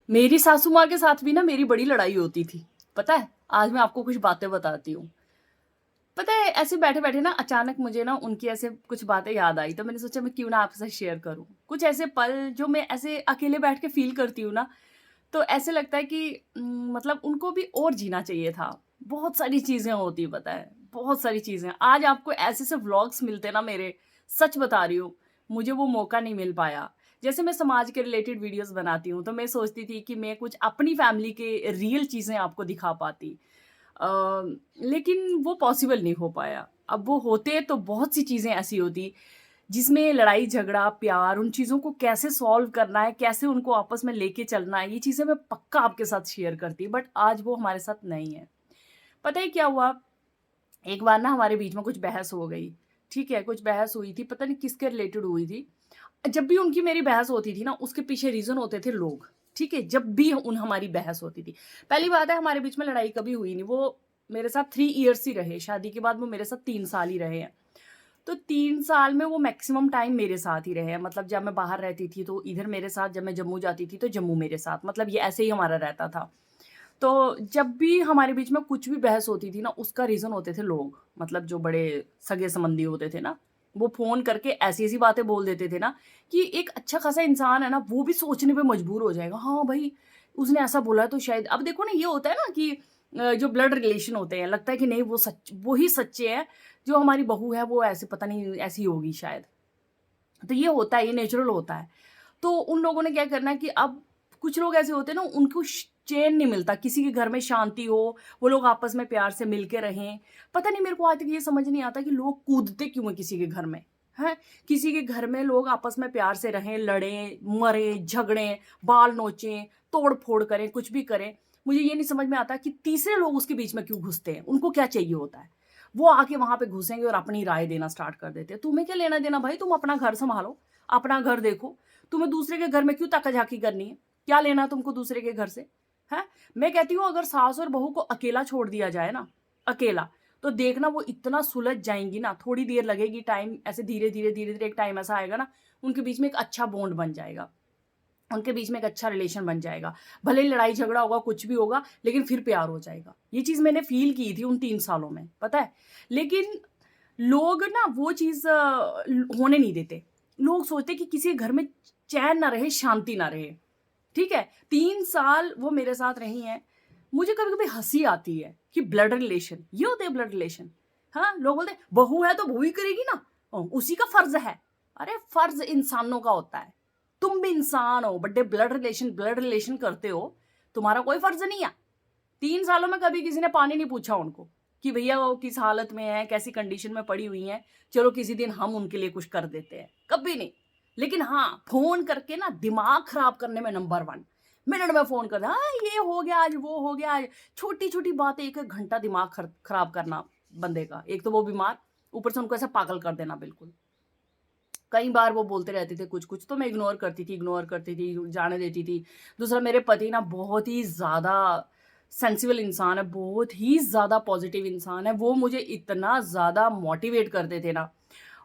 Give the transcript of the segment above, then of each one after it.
मेरी सासू माँ के साथ भी ना मेरी बड़ी लड़ाई होती थी। पता है? आज मैं आपको कुछ बातें बताती हूँ। पता है ऐसे बैठे-बैठे ना अचानक मुझे ना उनकी ऐसे कुछ बातें याद आई, तो मैंने सोचा मैं क्यों ना आपके साथ शेयर करूँ। कुछ ऐसे पल जो मैं ऐसे अकेले बैठ के फ़ील करती हूँ ना, तो ऐसे लगता है कि मतलब उनको भी और जीना चाहिए था। बहुत सारी चीज़ें होती पता है, बहुत सारी चीज़ें। आज आपको ऐसे-ऐसे व्लॉग्स मिलते ना मेरे, सच बता रही हूँ, मुझे वो मौका नहीं मिल पाया। जैसे मैं समाज के रिलेटेड वीडियोज़ बनाती हूँ, तो मैं सोचती थी कि मैं कुछ अपनी फैमिली के रियल चीज़ें आपको दिखा पाती। अ, लेकिन वो पॉसिबल नहीं हो पाया। अब वो होते तो बहुत सी चीज़ें ऐसी होती जिसमें लड़ाई झगड़ा, प्यार, उन चीज़ों को कैसे सॉल्व करना है, कैसे उनको आपस में लेके चलना है, ये चीज़ें मैं पक्का आपके साथ शेयर करती। बट आज वो हमारे साथ नहीं है। पता है क्या हुआ? एक बार ना हमारे बीच में कुछ बहस हो गई, ठीक है? कुछ बहस हुई थी, पता नहीं किसके रिलेटेड हुई थी। जब भी उनकी मेरी बहस होती थी ना, उसके पीछे रीज़न होते थे लोग, ठीक है? जब भी हमारी बहस होती थी। पहली बात है हमारे बीच में लड़ाई कभी हुई नहीं, वो मेरे साथ 3 इयर्स ही रहे, शादी के बाद वो मेरे साथ 3 साल ही रहे हैं। तो 3 साल में वो मैक्सिमम टाइम मेरे साथ ही रहे हैं, मतलब जब मैं बाहर रहती थी तो इधर मेरे साथ, जब मैं जम्मू जाती थी तो जम्मू मेरे साथ, मतलब ये ऐसे ही हमारा रहता था। तो जब भी हमारे बीच में कुछ भी बहस होती थी ना, उसका रीज़न होते थे लोग, मतलब जो बड़े सगे-संबंधी होते थे ना, वो फ़ोन करके ऐसी-ऐसी बातें बोल देते थे ना कि एक अच्छा खासा इंसान है ना, वो भी सोचने पे मजबूर हो जाएगा, हाँ भाई, उसने ऐसा बोला है तो शायद अब देखो ना ये होता है ना कि जो ब्लड रिलेशन होते हैं, लगता है कि नहीं वो ही सच्चे हैं, जो हमारी बहू है वो ऐसे पता नहीं ऐसी होगी शायद। तो ये होता है, ये नेचुरल होता है। तो उन लोगों ने क्या करना है कि अब कुछ लोग ऐसे होते हैं ना उनको चैन नहीं मिलता, किसी के घर में शांति हो, वो लोग आपस में प्यार से मिल के रहें। पता नहीं मेरे को आज तक ये समझ नहीं आता कि लोग कूदते क्यों हैं किसी के घर में, हैं? किसी के घर में लोग आपस में प्यार से रहें, लड़ें, मरें, झगड़ें, बाल नोचें, तोड़-फोड़ करें, कुछ भी करें। मुझे ये नहीं समझ में आता कि तीसरे लोग उसके बीच में क्यों घुसते हैं, उनको क्या चाहिए होता है? वो आके वहाँ पे घुसेंगे और अपनी राय देना स्टार्ट कर देते हैं। तुम्हें क्या लेना-देना भाई, तुम अपना घर सँभालो, अपना घर देखो। तुम्हें दूसरे के घर में क्यों ताका-झाकी करनी है? क्या लेना है तुमको दूसरे के घर से? हैं? मैं कहती हूँ अगर सास और बहू को अकेला छोड़ दिया जाए ना, अकेला, तो देखना वो इतना सुलझ जाएँगी ना, थोड़ी देर लगेगी, टाइम ऐसे धीरे-धीरे, धीरे-धीरे एक टाइम ऐसा आएगा ना, उनके बीच में एक अच्छा बॉन्ड बन जाएगा। उनके बीच में एक अच्छा रिलेशन बन जाएगा। भले ही लड़ाई झगड़ा होगा, कुछ भी होगा, लेकिन फिर प्यार हो जाएगा। ये चीज़ मैंने फ़ील की थी उन 3 सालों में, पता है? लेकिन लोग ना वो चीज़ होने नहीं देते। लोग सोचते हैं कि किसी के घर में चैन ना रहे, शांति ना रहे, ठीक है? 3 साल वो मेरे साथ रही हैं। मुझे कभी-कभी हँसी आती है कि ब्लड रिलेशन, ये होते हैं ब्लड रिलेशन। हाँ, लोग बोलते हैं, "बहू है तो बहू ही करेगी ना, उसी का फ़र्ज़ है।" अरे! फ़र्ज़ इंसानों का होता है। तुम भी इंसान हो, बट ब्लड रिलेशन करते हो, तुम्हारा कोई फ़र्ज़ नहीं है। 3 सालों में कभी किसी ने पानी नहीं पूछा उनको कि भैया वो किस हालत में हैं, कैसी कंडीशन में पड़ी हुई हैं, चलो किसी दिन हम उनके लिए कुछ कर देते हैं, कभी नहीं। लेकिन हाँ, फ़ोन करके ना दिमाग खराब करने में नंबर 1, मिनट में फ़ोन कर दें, हाँ, ये हो गया आज, वो हो गया आज, छोटी-छोटी बातें 1-1 घंटा दिमाग खराब करना बंदे का। एक तो वो बीमार, ऊपर से उनको ऐसा पागल कर देना बिल्कुल। कई बार वो बोलते रहते थे कुछ-कुछ, तो मैं इग्नोर करती थी, जाने देती थी। दूसरा मेरे पति ना बहुत ही ज़्यादा सेंसिबल इंसान है, बहुत ही ज़्यादा पॉज़िटिव इंसान है। वो मुझे इतना ज़्यादा मोटिवेट करते थे ना,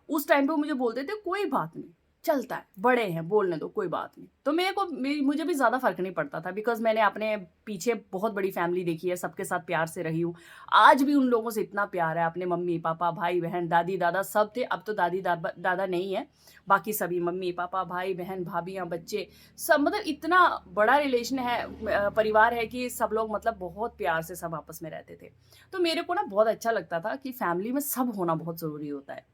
उस टाइम पे वो मुझे बोलते थे कोई बात नहीं, चलता है, बड़े हैं, बोलने दो, कोई बात नहीं। तो मेरे को मे मुझे भी ज़्यादा फ़र्क नहीं पड़ता था, बिकॉज़ मैंने अपने पीछे बहुत बड़ी फैमिली देखी है, सबके साथ प्यार से रही हूँ। आज भी उन लोगों से इतना प्यार है, अपने मम्मी-पापा, भाई-बहन, दादी-दादा सब थे, अब तो दादा नहीं है। बाकी सभी मम्मी-पापा, भाई-बहन, भाभियाँ, बच्चे सब, मतलब इतना बड़ा रिलेशन है, परिवार है कि सब लोग मतलब बहुत प्यार से सब आपस में रहते थे। तो मेरे को ना बहुत अच्छा लगता था कि फैमिली में सब होना बहुत ज़रूरी होता है।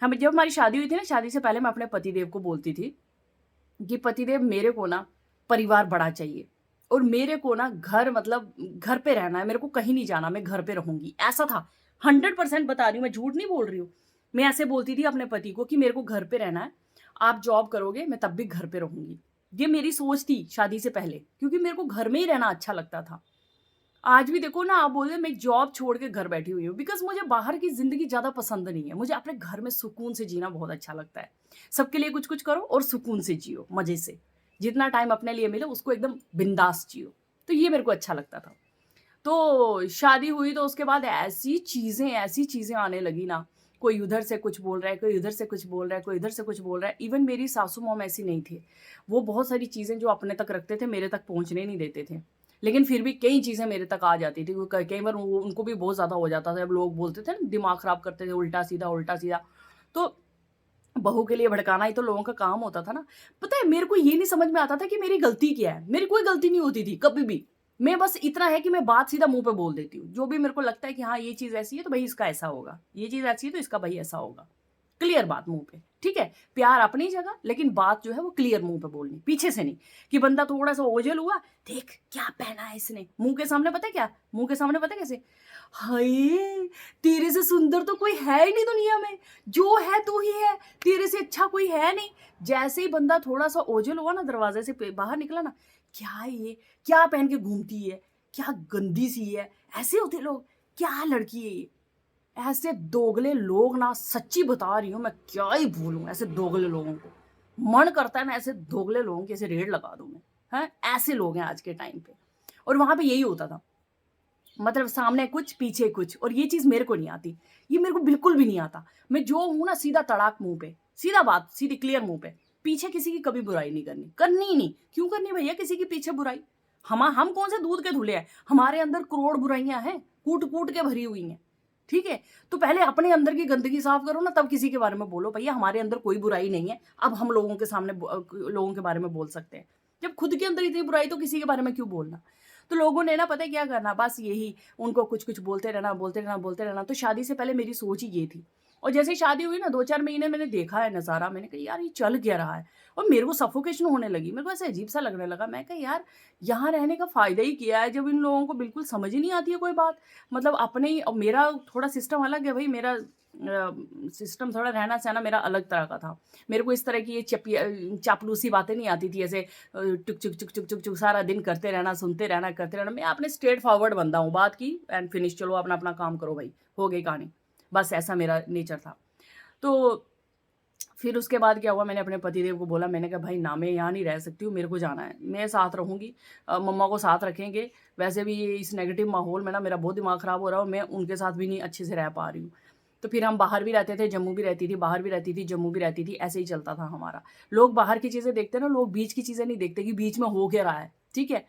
जब हमारी शादी हुई थी ना, शादी से पहले मैं अपने पतिदेव को बोलती थी कि पतिदेव मेरे को ना परिवार बड़ा चाहिए और मेरे को ना घर, मतलब घर पे रहना है, मेरे को कहीं नहीं जाना, मैं घर पे रहूँगी, ऐसा था। 100% बता रही हूँ, मैं झूठ नहीं बोल रही हूँ। मैं ऐसे बोलती थी अपने पति को कि मेरे को घर पे रहना है, आप जॉब करोगे, मैं तब भी घर पे रहूँगी। ये मेरी सोच थी शादी से पहले, क्योंकि मेरे को घर में ही रहना अच्छा लगता था। आज भी देखो ना, आप बोल रहे हैं मैं जॉब छोड़ के घर बैठी हुई हूँ, बिकॉज़ मुझे बाहर की ज़िंदगी ज़्यादा पसंद नहीं है। मुझे अपने घर में सुकून से जीना बहुत अच्छा लगता है। सबके लिए कुछ-कुछ करो और सुकून से जियो, मज़े से। जितना टाइम अपने लिए मिले उसको एकदम बिंदास जियो। तो ये मेरे को अच्छा लगता था। तो शादी हुई तो उसके बाद ऐसी चीज़ें आने लगी ना, कोई उधर से कुछ बोल रहा है, कोई उधर से कुछ बोल रहा है, कोई इधर से कुछ बोल रहा है। इवन मेरी सासू मॉम ऐसी नहीं थी, वो बहुत सारी चीज़ें जो अपने तक रखते थे मेरे तक पहुँचने नहीं देते थे। लेकिन फिर भी कई चीज़ें मेरे तक आ जाती थी, वो कई बार उनको भी बहुत ज़्यादा हो जाता था। जब लोग बोलते थे ना दिमाग ख़राब करते थे उल्टा-सीधा, तो बहू के लिए भड़काना ही तो लोगों का काम होता था ना। पता है मेरे को ये नहीं समझ में आता था कि मेरी गलती क्या है? मेरी कोई गलती नहीं होती थी कभी भी। मैं बस इतना है कि मैं बात सीधा मुँह पे बोल देती हूँ। जो भी मेरे को लगता है कि हाँ, ये चीज़ ऐसी है तो भई इसका ऐसा होगा। ये चीज़ ऐसी है तो इसका भई ऐसा होगा। क्लियर बात मुँह पे, ठीक है? प्यार अपनी जगह, लेकिन बात जो है वो क्लियर मुँह पे बोलनी, पीछे से नहीं कि बंदा थोड़ा-सा ओझल हुआ, देख क्या पहना है इसने, मुँह के सामने पता है क्या? मुँह के सामने पता है कैसे? हाय! तेरे से सुंदर तो कोई है ही नहीं दुनिया में, जो है तू ही है, तेरे से अच्छा कोई है नहीं। जैसे ही बंदा थोड़ा-सा ओझल हुआ ना, दरवाज़े से बाहर निकला ना, क्या है ये? क्या पहन के घूमती है? क्या गंदी-सी है? ऐसे होते लोग, क्या लड़की है ये? ऐसे दोगले लोग ना, सच्ची बता रही हूँ मैं, क्या ही बोलूँ ऐसे दोगले लोगों को। मन करता है ना ऐसे दोगले लोगों की ऐसे रेड लगा दूँ मैं, हैं? ऐसे लोग हैं आज के टाइम पे। और वहाँ पे यही होता था। मतलब सामने कुछ, पीछे कुछ, और ये चीज़ मेरे को नहीं आती। ये मेरे को बिल्कुल भी नहीं आता। मैं जो हूँ ना सीधा तड़ाक मुँह पे, सीधा बात, सीधी क्लियर मुँह पे। पीछे किसी की कभी बुराई नहीं करनी, करनी ही नहीं। क्यों करनी भैया किसी के पीछे बुराई? हम कौन से दूध के धुले हैं? हमारे अंदर करोड़ बुराइयाँ हैं, कूट-कूट के भरी हुई हैं। ठीक है? तो पहले अपने अंदर की गंदगी साफ करो ना, तब किसी के बारे में बोलो। भैया हमारे अंदर कोई बुराई नहीं है, अब हम लोगों के सामने लोगों के बारे में बोल सकते हैं। जब खुद के अंदर इतनी बुराई तो किसी के बारे में क्यों बोलना? तो लोगों ने ना पता है क्या करना, बस यही उनको कुछ-कुछ बोलते रहना, बोलते रहना, बोलते रहना। तो शादी से पहले मेरी सोच ही ये थी। और जैसे ही शादी हुई ना 2-4 महीने मैंने देखा है नज़ारा, मैंने कहा यार ये चल क्या रहा है? और मेरे को सफोकेशन होने लगी। मेरे को ऐसे अजीब-सा लगने लगा। मैं कहा यार यहाँ रहने का फ़ायदा ही क्या है जब इन लोगों को बिल्कुल समझ ही नहीं आती है कोई बात। मतलब अपने ही, और मेरा थोड़ा सिस्टम अलग है भई, मेरा सिस्टम थोड़ा रहना-सहना मेरा अलग तरह का था। मेरे को इस तरह की ये चापलूसी बातें नहीं आती थी, ऐसे टुक चुक, चुक चुक, चुक चुक सारा दिन करते रहना, सुनते रहना, करते रहना। मैं अपने स्ट्रेट फॉरवर्ड बंदा हूँ, बात की एंड फिनिश, चलो अपना-अपना काम करो भई, हो गई कहानी। बस ऐसा मेरा नेचर था। तो फिर उसके बाद क्या हुआ, मैंने अपने पतिदेव को बोला, मैंने कहा भाई ना मैं यहाँ नहीं रह सकती हूँ, मेरे को जाना है, मैं साथ रहूँगी, मम्मा को साथ रखेंगे। वैसे भी ये इस नेगेटिव माहौल में ना मेरा बहुत दिमाग ख़राब हो रहा है और मैं उनके साथ भी नहीं अच्छे से रह पा रही हूँ। तो फिर हम बाहर भी रहते थे, जम्मू भी रहती थी, बाहर भी रहती थी, जम्मू भी रहती थी, ऐसे ही चलता था हमारा। लोग बाहर की चीज़ें देखते हैं ना, लोग बीच की चीज़ें नहीं देखते कि बीच में हो क्या रहा है, ठीक है?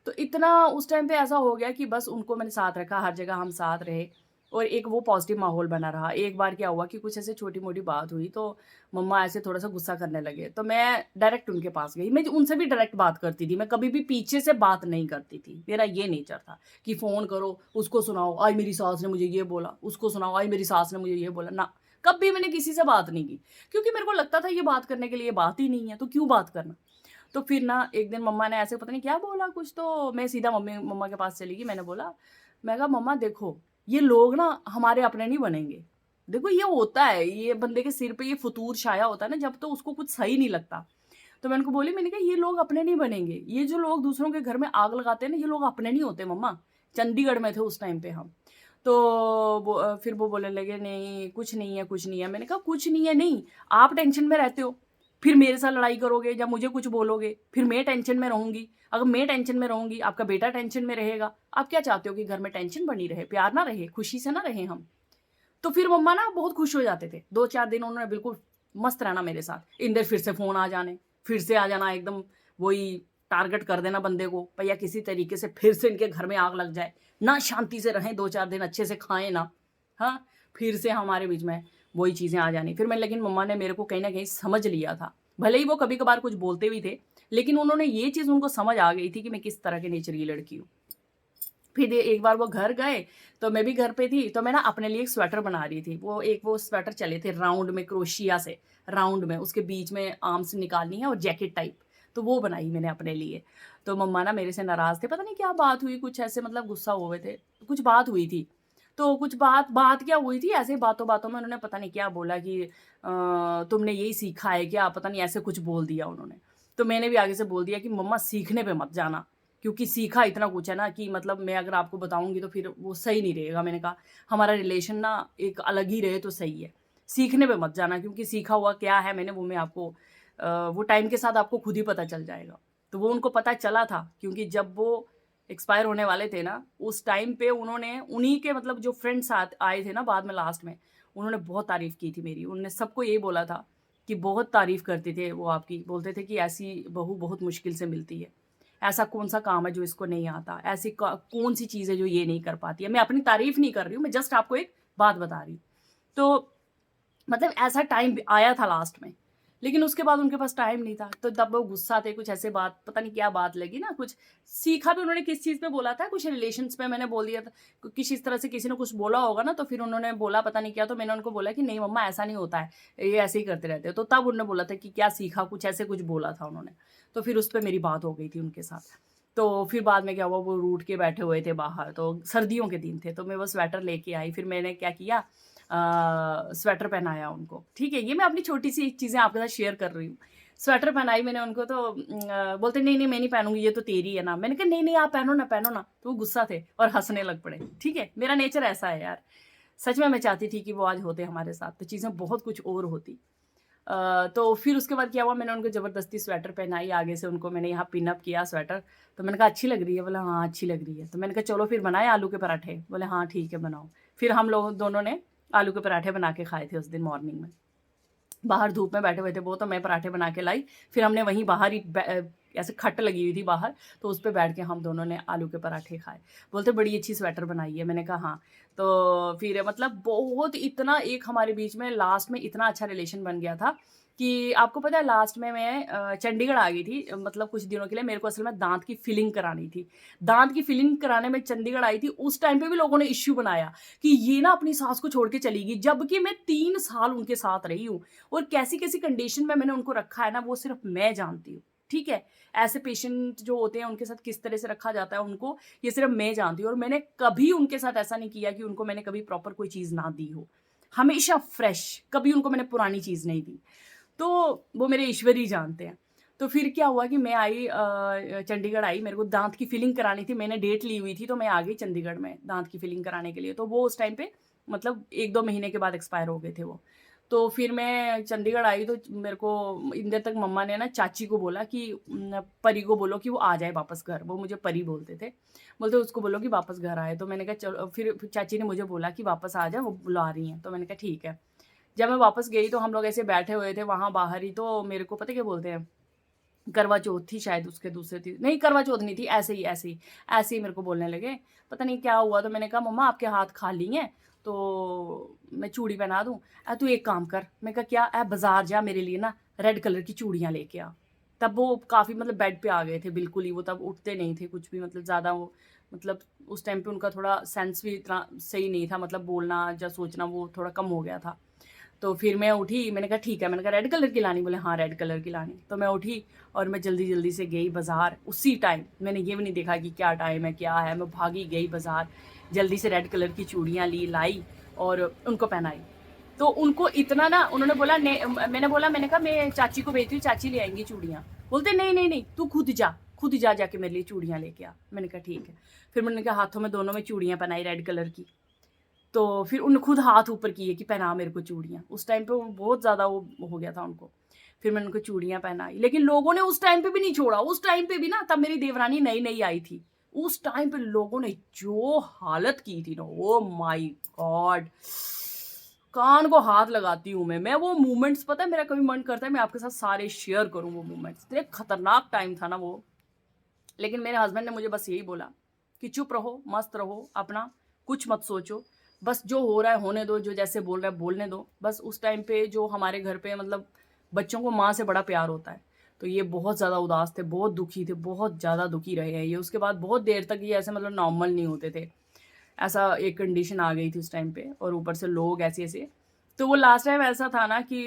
तो इतना उस टाइम पे ऐसा हो गया कि बस उनको मैंने साथ रखा, हर जगह हम साथ रहे और एक वो पॉज़िटिव माहौल बना रहा। एक बार क्या हुआ कि कुछ ऐसे छोटी-मोटी बात हुई तो मम्मा ऐसे थोड़ा-सा गुस्सा करने लगे, तो मैं डायरेक्ट उनके पास गई। मैं उनसे भी डायरेक्ट बात करती थी, मैं कभी भी पीछे से बात नहीं करती थी। मेरा ये नेचर था कि फ़ोन करो, उसको सुनाओ, आज मेरी सास ने मुझे ये बोला, उसको सुनाओ, आज मेरी सास ने मुझे ये बोला। ना, कभी मैंने किसी से बात नहीं की, क्योंकि मेरे को लगता था ये बात करने के लिए बात ही नहीं है, तो क्यों बात करना? तो फिर ना एक दिन मम्मा ने ऐसे पता नहीं क्या बोला कुछ, तो मैं सीधा मम्मा के पास चली गई। मैंने बोला, मैं कहा मम्मा देखो, ये लोग ना हमारे अपने नहीं बनेंगे। देखो ये होता है, ये बंदे के सिर पे ये फुतूर छाया होता है ना जब, तो उसको कुछ सही नहीं लगता। तो मैं उनको बोली, मैंने कहा ये लोग अपने नहीं बनेंगे। ये जो लोग दूसरों के घर में आग लगाते हैं ना, ये लोग अपने नहीं होते मम्मा। चंडीगढ़ में थे उस टाइम पे हम। तो फिर वो बोलने लगे नहीं, कुछ नहीं है, कुछ नहीं है। मैंने कहा कुछ नहीं है नहीं, आप टेंशन में रहते हो। फिर मेरे साथ लड़ाई करोगे या मुझे कुछ बोलोगे, फिर मैं टेंशन में रहूँगी। अगर मैं टेंशन में रहूँगी, आपका बेटा टेंशन में रहेगा। आप क्या चाहते हो कि घर में टेंशन बनी रहे, प्यार ना रहे, खुशी से ना रहें हम? तो फिर मम्मा ना बहुत खुश हो जाते थे। 2-4 दिन उन्होंने बिल्कुल मस्त रहना मेरे साथ। इन देर फिर से फ़ोन आ जाने, फिर से आ जाना एकदम वही टारगेट कर देना बंदे को, भैया किसी तरीके से फिर से इनके घर में आग लग जाए। ना शांति से रहें 2-4 दिन, अच्छे से खाएँ ना। हाँ, फिर से हमारे बीच में वही चीज़ें आ जानी। फिर मैं, लेकिन मम्मा ने मेरे को कहीं न कहीं समझ लिया था। भले ही वो कभी-कभार कुछ बोलते भी थे, लेकिन उन्होंने ये चीज़, उनको समझ आ गई थी कि मैं किस तरह के नेचर की लड़की हूँ। फिर एक बार वो घर गए, तो मैं भी घर पे थी, तो मैं ना अपने लिए एक स्वेटर बना रही थी। वो स्वेटर चले थे राउंड में, क्रोशिया से, राउंड में, उसके बीच में आर्म्स निकालनी है और जैकेट टाइप, तो वो बनाई मैंने अपने लिए। तो मम्मा ना मेरे से नाराज़ थे, पता नहीं क्या बात हुई, कुछ ऐसे मतलब गुस्सा हुए थे, कुछ बात हुई थी। तो कुछ बात बात क्या हुई थी, ऐसे ही बातों-बातों में उन्होंने पता नहीं क्या बोला कि तुमने यही सीखा है क्या? पता नहीं ऐसे कुछ बोल दिया उन्होंने। तो मैंने भी आगे से बोल दिया कि मम्मा सीखने पे मत जाना। क्योंकि सीखा इतना कुछ है ना कि मतलब मैं अगर आपको बताऊँगी तो फिर वो सही नहीं रहेगा। मैंने कहा हमारा रिलेशन ना एक अलग ही रहे तो सही है। सीखने पे मत जाना, क्योंकि सीखा हुआ क्या है मैंने, वो मैं आपको वो टाइम के साथ आपको खुद ही पता चल जाएगा। तो वो उनको पता चला था, क्योंकि जब वो एक्सपायर होने वाले थे ना, उस टाइम पे उन्होंने उन्हीं के मतलब जो फ्रेंड्स साथ आए थे ना बाद में लास्ट में, उन्होंने बहुत तारीफ़ की थी मेरी। उन्होंने सबको यही बोला था कि बहुत तारीफ़ करते थे वो आपकी, बोलते थे कि ऐसी बहू बहुत मुश्किल से मिलती है। ऐसा कौन-सा काम है जो इसको नहीं आता? ऐसी क कौन-सी चीज़ है जो ये नहीं कर पाती है? मैं अपनी तारीफ़ नहीं कर रही हूँ, मैं जस्ट आपको एक बात बता रही हूँ। तो मतलब ऐसा टाइम भी आया था लास्ट में, लेकिन उसके बाद उनके पास टाइम नहीं था, तो तब वो गुस्सा थे, कुछ ऐसे बात पता नहीं क्या बात लगी ना, कुछ सीखा भी उन्होंने किस चीज़ पे बोला था, कुछ रिलेशंस पे मैंने बोल दिया था, किसी इस तरह से किसी ने कुछ बोला होगा ना, तो फिर उन्होंने बोला पता नहीं क्या, तो मैंने उनको बोला कि नहीं मम्मा ऐसा नहीं होता है, ये ऐसे ही करते रहते हो, तो तब उन्होंने बोला था कि क्या सीखा, कुछ ऐसे कुछ बोला था उन्होंने, तो फिर उस पे मेरी बात हो गई थी उनके साथ। तो फिर बाद में क्या हुआ, वो रूठ के बैठे हुए थे बाहर, तो सर्दियों के दिन थे, तो मैं वो स्वेटर लेके आई, फिर मैंने क्या किया, स्वेटर पहनाया उनको, ठीक है? ये मैं अपनी छोटी-सी चीज़ें आपके साथ शेयर कर रही हूँ। स्वेटर पहनाई मैंने उनको, तो बोलते नहीं, नहीं मैं नहीं पहनूँगी, ये तो तेरी है ना। मैंने कहा नहीं, नहीं आप पहनो ना। तो वो गुस्सा थे और हँसने लग पड़े, ठीक है? मेरा नेचर ऐसा है यार। सच में मैं चाहती थी कि वो आज होते हमारे साथ, तो चीज़ें बहुत कुछ और होती। तो फिर उसके बाद क्या हुआ, मैंने उनको ज़बरदस्ती स्वेटर पहनाई, आगे से उनको मैंने यहाँ पिन अप किया स्वेटर, तो मैंने कहा अच्छी लग रही है? बोला हाँ, अच्छी लग रही है। तो मैंने कहा चलो फिर बनाएँ आलू के पराठे? बोले हाँ, ठीक है बनाओ। फिर हम लोग दोनों ने आलू के पराठे बना के खाए थे उस दिन मॉर्निंग में। बाहर धूप में बैठे हुए थे वो, तो मैं पराठे बना के लाई। फिर हमने वहीं बाहर ही ऐसे खट लगी हुई थी बाहर, तो उस पे बैठ के हम दोनों ने आलू के पराठे खाए। बोलते बड़ी अच्छी स्वेटर बनाई है, मैंने कहा हाँ। तो फिर मतलब बहुत इतना एक हमारे बीच में लास्ट में इतना अच्छा रिलेशन बन गया था कि आपको पता है लास्ट में मैं चंडीगढ़ आ गई थी, मतलब कुछ दिनों के लिए मेरे को असल में दाँत की फिलिंग करानी थी। दाँत की फिलिंग कराने मैं चंडीगढ़ आई थी, उस टाइम पे भी लोगों ने इश्यू बनाया कि ये ना अपनी सास को छोड़ के चली गई, जबकि मैं 3 साल उनके साथ रही हूँ। और कैसी-कैसी कंडीशन में मैंने उनको रखा है ना, वो सिर्फ़ मैं जानती हूँ, ठीक है? ऐसे पेशेंट जो होते हैं, उनके साथ किस तरह से रखा जाता है उनको, ये सिर्फ़ मैं जानती हूँ और मैंने कभी उनके साथ ऐसा नहीं किया कि उनको मैंने कभी प्रॉपर कोई चीज़ ना दी हो। हमेशा फ्रेश, कभी उनको मैंने पुरानी चीज़ नहीं दी। तो वो मेरे ईश्वर ही जानते हैं। तो फिर क्या हुआ कि मैं आई चंडीगढ़ आई, मेरे को दाँत की फिलिंग करानी थी, मैंने डेट ली हुई थी, तो मैं आ गई चंडीगढ़ में दाँत की फिलिंग कराने के लिए। तो वो उस टाइम पे मतलब 1-2 महीने के बाद एक्सपायर हो गए थे वो। तो फिर मैं चंडीगढ़ आई, तो मेरे को इतनी देर तक मम्मा ने ना चाची को बोला कि परी को बोलो कि वो आ जाए वापस घर, वो मुझे परी बोलते थे। बोलते उसको बोलो कि वापस घर आए, तो मैंने कहा चलो, फिर चाची ने मुझे बोला कि वापस आ जा, वो बुला रही हैं, तो मैंने कहा ठीक है। जब मैं वापस गई तो हम लोग ऐसे बैठे हुए थे वहाँ बाहर ही, तो मेरे को पता है क्या बोलते हैं, करवा चौथ थी शायद उसके दूसरे दिन, नहीं करवा चौथ नहीं थी, ऐसे ही मेरे को बोलने लगे। पता नहीं क्या हुआ, तो मैंने कहा मम्मा आपके हाथ खाली हैं, तो मैं चूड़ी पहना दूँ? तू एक काम कर, मैं कहा क्या? बाज़ार जा मेरे लिए ना रेड कलर की चूड़ियाँ लेके आ। तब वो काफ़ी मतलब बेड पे आ गए थे बिल्कुल ही, वो तब उठते नहीं थे कुछ भी, मतलब ज़्यादा वो मतलब उस टाइम पे उनका थोड़ा सेंस भी इतना सही नहीं था, मतलब बोलना या सोचना वो थोड़ा कम हो गया था। तो फिर मैं उठी, मैंने कहा ठीक है, मैंने कहा रेड कलर की लानी? बोले हाँ रेड कलर की लानी। तो मैं उठी और मैं जल्दी-जल्दी से गई बाज़ार, उसी टाइम मैंने ये भी नहीं देखा कि क्या टाइम है, क्या है, मैं भागी गई बाज़ार, जल्दी से रेड कलर की चूड़ियाँ लाई और उनको पहनाई। तो उनको इतना ना उन्होंने बोला ने मैंने बोला, मैंने कहा मैं चाची को भेजती हूँ, चाची ले आएँगी चूड़ियाँ। बोलते नहीं, नहीं, नहीं तू खुद जा जाके मेरे लिए चूड़ियाँ लेके आ। मैंने कहा ठीक है। फिर मैंने कहा हाथों में दोनों में चूड़ियाँ पहनाई रेड कलर की। तो फिर उन्होंने खुद हाथ ऊपर किए कि पहना मेरे को चूड़ियाँ। उस टाइम पे वो बहुत ज़्यादा वो हो गया था उनको। फिर मैंने उनको चूड़ियाँ पहनाई, लेकिन लोगों ने उस टाइम पे भी नहीं छोड़ा। उस टाइम पे भी ना, तब मेरी देवरानी नई-नई आई थी। उस टाइम पे लोगों ने जो हालत की थी ना, ओह माय गॉड! कान को हाथ लगाती हूँ मैं। मैं वो मोमेंट्स, पता है मेरा कभी मन करता है मैं आपके साथ सारे शेयर करूँ वो मोमेंट्स। इतने खतरनाक टाइम था ना वो। लेकिन मेरे हस्बैंड ने मुझे बस यही बोला कि चुप रहो, मस्त रहो अपना, कुछ मत सोचो, बस जो हो रहा है होने दो, जो जैसे बोल रहा है बोलने दो। बस उस टाइम पे जो हमारे घर पे मतलब बच्चों को माँ से बड़ा प्यार होता है, तो ये बहुत ज़्यादा उदास थे, बहुत दुखी थे, बहुत ज़्यादा दुखी रहे हैं ये। उसके बाद बहुत देर तक ये ऐसे मतलब नॉर्मल नहीं होते थे। ऐसा एक कंडीशन आ गई थी उस टाइम पे, और ऊपर से लोग ऐसे-ऐसे। तो वो लास्ट टाइम ऐसा था ना कि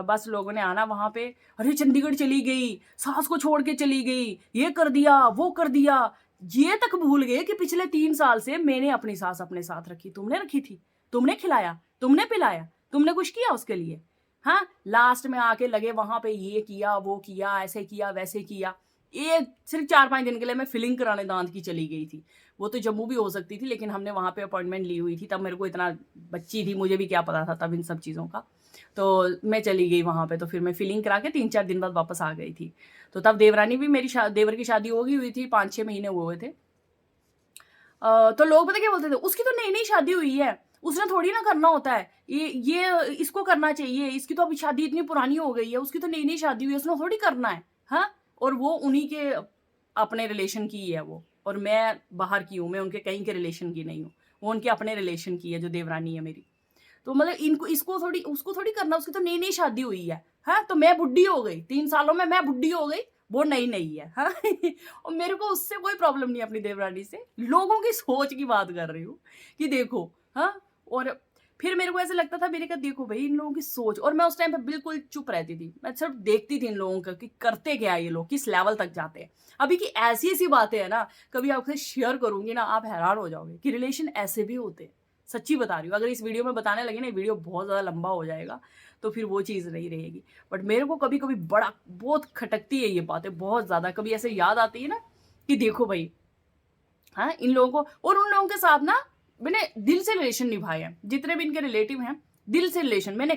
बस लोगों ने आना वहाँ पे, "अरे! चंडीगढ़ चली गई, सास को छोड़ के चली गई, ये कर दिया, वो कर दिया।" ये तक भूल गए कि पिछले 3 साल से मैंने अपनी सास अपने साथ रखी, तुमने रखी थी? तुमने खिलाया, तुमने पिलाया, तुमने कुछ किया उसके लिए? हाँ? लास्ट में आके लगे वहाँ पे ये किया, वो किया, ऐसे किया, वैसे किया। एक सिर्फ़ 4-5 दिन के लिए मैं फिलिंग कराने दाँत की चली गई थी। वो तो जम्मू भी हो सकती थी, लेकिन हमने वहाँ पे अपॉइंटमेंट ली हुई थी, तब मेरे को इतना, बच्ची थी, मुझे भी क्या पता था तब इन सब चीज़ों का। तो मैं चली गई वहाँ पे, तो फिर मैं फिलिंग करा के 3-4 दिन बाद वापस आ गई थी। तो तब देवरानी भी मेरी देवर की शादी हो गई हुई थी, 5-6 महीने हुए हुए थे। तो लोग पता है क्या बोलते थे, उसकी तो नई-नई शादी हुई है। उसने थोड़ी ना करना होता है, ये इसको करना चाहिए, इसकी तो अभी शादी इतनी पुरानी हो गई है, उसकी तो नई-नई शादी हुई है, उसने थोड़ी करना है, हाँ? और वो उन्हीं के अपने रिलेशन की ही है वो, और मैं बाहर की हूँ, मैं उनके कहीं के रिलेशन की नहीं हूँ। वो उनके अपने रिलेशन की है, जो देवरानी है मेरी। तो मतलब इनको इसको थोड़ी उसको थोड़ी करना, उसकी तो नई-नई शादी हुई है, हाँ? तो मैं बुड्ढी हो गई, 3 सालों में मैं बुड्ढी हो गई, वो नई-नई है, हाँ? और मेरे को उससे कोई प्रॉब्लम नहीं है अपनी देवरानी से, लोगों की सोच की बात कर रही हूँ कि देखो, हाँ? और फिर मेरे को ऐसा लगता था, मैंने कहा देखो भई इन लोगों की सोच, और मैं उस टाइम पे बिल्कुल चुप रहती थी। मैं सिर्फ देखती थी इन लोगों का कि करते क्या है ये लोग, किस लेवल तक जाते हैं। अभी की ऐसी-ऐसी बातें हैं ना, कभी आपसे शेयर करूँगी ना, आप हैरान हो जाओगे कि रिलेशन ऐसे भी होते हैं। सच्ची बता रही हूँ, अगर इस वीडियो में बताने लगे ना, वीडियो बहुत ज़्यादा लंबा हो जाएगा, तो फिर वो चीज़ नहीं रहेगी। बट मेरे को कभी-कभी बड़ा बहुत खटकती है ये बातें, बहुत ज़्यादा। कभी ऐसे याद आती है ना कि देखो भई, हाँ, इन लोगों को, और उन लोगों के साथ ना मैंने दिल से रिलेशन निभाए हैं। जितने भी इनके रिलेटिव हैं, दिल से रिलेशन मैंने